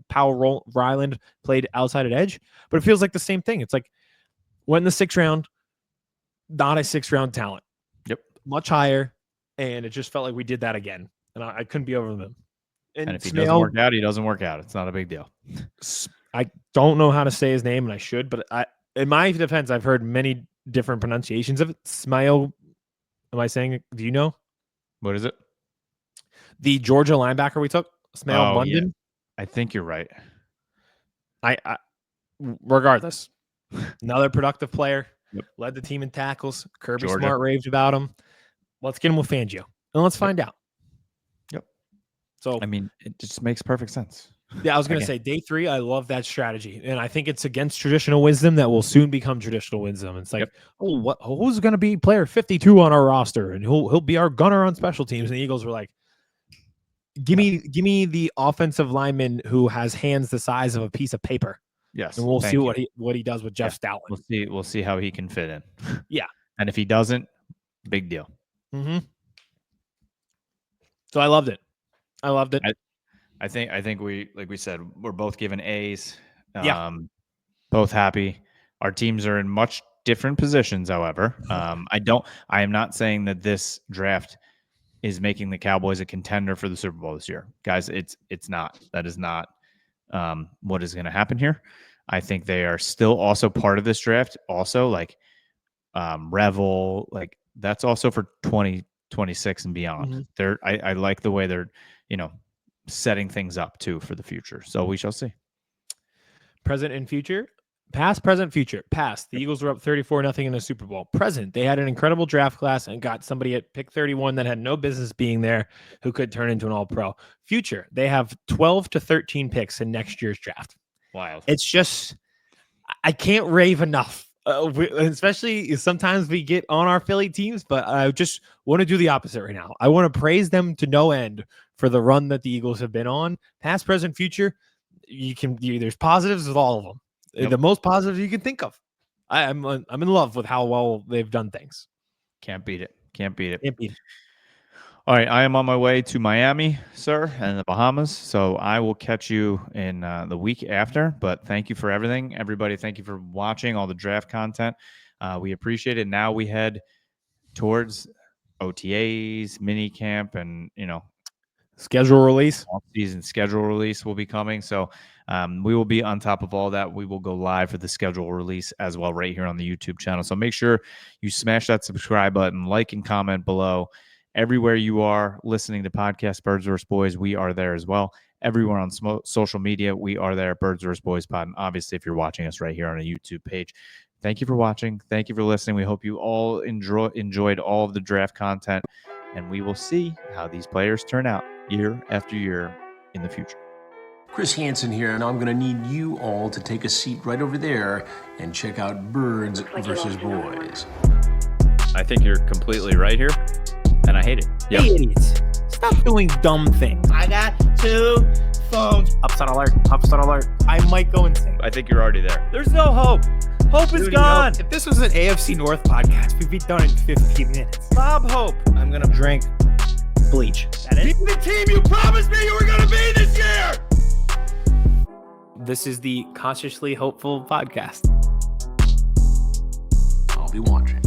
B: Powell-Ryland played outside at edge. But it feels like the same thing. It's like went in the 6th round, not a 6th round talent.
A: Yep.
B: Much higher. And it just felt like we did that again. And I couldn't be over them.
A: And if he doesn't work out, he doesn't work out. It's not a big deal.
B: I don't know how to say his name, and I should, but in my defense, I've heard many different pronunciations of it. Smael, am I saying it? Do you know?
A: What is it?
B: The Georgia linebacker we took, Smael Mondon.
A: Yeah. I think you're right.
B: I regardless, another productive player. Yep. Led the team in tackles. Kirby Georgia. Smart raved about him. Let's get him with Fangio, and let's find out.
A: Yep.
B: So
A: I mean, it just makes perfect sense.
B: Yeah, I was going to say day 3. I love that strategy, and I think it's against traditional wisdom that will soon become traditional wisdom. It's like, who's going to be player 52 on our roster, and he'll be our gunner on special teams. And the Eagles were like, give me the offensive lineman who has hands the size of a piece of paper.
A: Yes,
B: and we'll see what he does with Jeff Stoutland.
A: We'll see how he can fit in.
B: Yeah,
A: and if he doesn't, big deal.
B: Mm-hmm. So I loved it.
A: I think we, like we said, we're both given A's.
B: Yeah.
A: Both happy. Our teams are in much different positions, however. I am not saying that this draft is making the Cowboys a contender for the Super Bowl this year. Guys, it's not. That is not what is going to happen here. I think they are still also part of this draft. Also, like Revel, like that's also for 2026 and beyond. Mm-hmm. I like the way they're, setting things up too for the future. So we shall see.
B: Present and future. Past, present, future. Past, the Eagles were up 34-0 in a Super Bowl. Present, they had an incredible draft class and got somebody at pick 31 that had no business being there who could turn into an all-pro. Future, they have 12 to 13 picks in next year's draft.
A: Wild.
B: It's just, I can't rave enough. Especially sometimes we get on our Philly teams, but I just want to do the opposite right now. I want to praise them to no end for the run that the Eagles have been on. Past, present, future, there's positives with all of them. Yep. The most positive you can think of. I'm in love with how well they've done things.
A: Can't beat it. Can't beat it.
B: Can't beat it.
A: All right, I am on my way to Miami, sir, and the Bahamas. So I will catch you in the week after. But thank you for everything, everybody. Thank you for watching all the draft content. We appreciate it. Now we head towards OTAs, mini camp, and
B: schedule release.
A: Off-season schedule release will be coming. So we will be on top of all that. We will go live for the schedule release as well right here on the YouTube channel. So make sure you smash that subscribe button, like and comment below. Everywhere you are listening to podcast Birds vs. Boys, we are there as well. Everywhere on social media, we are there, Birds vs. Boys Pod. And obviously, if you're watching us right here on a YouTube page, thank you for watching. Thank you for listening. We hope you all enjoyed all of the draft content, and we will see how these players turn out year after year in the future.
C: Chris Hansen here, and I'm going to need you all to take a seat right over there and check out Birds vs. Boys.
A: I think you're completely right here, and I hate it.
B: Yep. Hey, idiots. Stop doing dumb things.
D: I got 2 phones.
B: Upset alert. Upset alert. I might go insane.
A: I think you're already there.
B: There's no hope. Hope is gone.
D: If this was an AFC North podcast, we'd be done in 15 minutes.
B: Bob Hope. I'm going to drink bleach.
D: That is the team you promised me you were going to be this year.
B: This is the Cautiously Hopeful podcast.
C: I'll be watching.